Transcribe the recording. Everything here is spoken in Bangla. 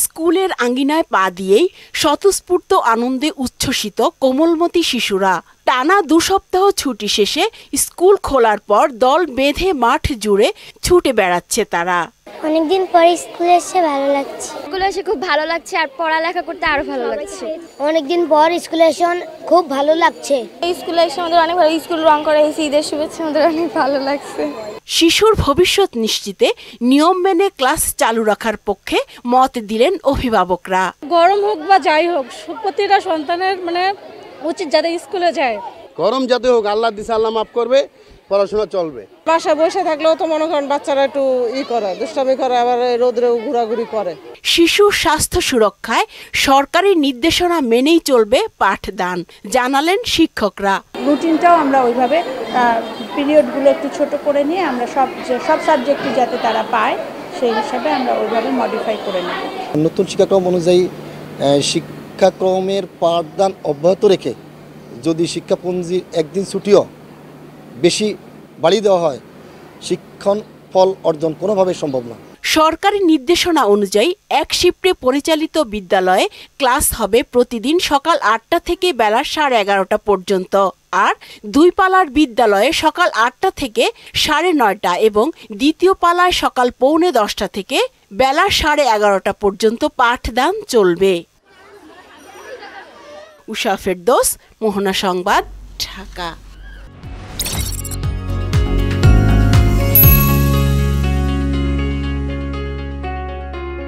স্কুলের আঙ্গিনায় পা দিয়েই স্বতঃস্ফূর্ত আনন্দে উচ্ছ্বসিত কোমলমতি শিশুরা। টানা 2 সপ্তাহ ছুটি শেষে স্কুল খোলার পর দল বেঁধে মাঠ জুড়ে ছুটে বেড়াচ্ছে তারা। অনেকদিন পরে স্কুলে এসে ভালো লাগছে। স্কুলে এসে খুব ভালো লাগছে আর পড়ালেখা করতে আরো ভালো লাগছে। অনেকদিন পর স্কুলে এসে খুব ভালো লাগছে। এই স্কুলে এসে আমাদের অনেক ভালো, স্কুল রং করে এসে ঈদের শুভেচ্ছা, আমাদের অনেক ভালো লাগছে। শিশুর ভবিষ্যৎ নিশ্চিতে নিয়ম মেনে ক্লাস চালু রাখার পক্ষে মত দিলেন অভিভাবকরা। গরম হোক বা যাই হোক, প্রতিটা সন্তানের উচিত যাতে স্কুলে যায়। গরম যাতে হোক, আল্লাহ দিছে আল্লাহ মাফ করবে, পড়াশোনা চলবে। বাসায় বসে থাকলেও তো মনে করেন বাচ্চারা একটু করে, দুষ্টামি করে, আবার রোদ্রে ঘোরাঘুরি করে। শিশু স্বাস্থ্য সুরক্ষায় সরকারি নির্দেশনা মেনেই চলবে পাঠদান, জানালেন শিক্ষকরা। রুটিনটাও আমরা ওইভাবে পিরিয়ডগুলো একটু ছোট করে নিয়ে আমরা সব সাবজেক্টই যাতে তারা পায় সেই হিসাবে আমরা ওইভাবে মডিফাই করে নেব। নতুন শিক্ষাক্রম অনুযায়ী শিক্ষাক্রমের পাঠদান অব্যাহত রেখে যদি শিক্ষাপঞ্জির একদিন ছুটিও বেশি বাড়িয়ে দেওয়া হয়, শিক্ষণ ফল অর্জন কোনোভাবে সম্ভব না। সরকারি নির্দেশনা অনুযায়ী এক শিফটে পরিচালিত বিদ্যালয়ে ক্লাস হবে প্রতিদিন সকাল 8টা থেকে বেলা 11:30 পর্যন্ত, আর 2 পালার বিদ্যালয়ে সকাল 8টা থেকে 9:30 এবং দ্বিতীয় পালায় সকাল 9:45 থেকে বেলা 11:30 পর্যন্ত পাঠদান চলবে। উষা ফেরদৌস, মোহনা সংবাদ, ঢাকা।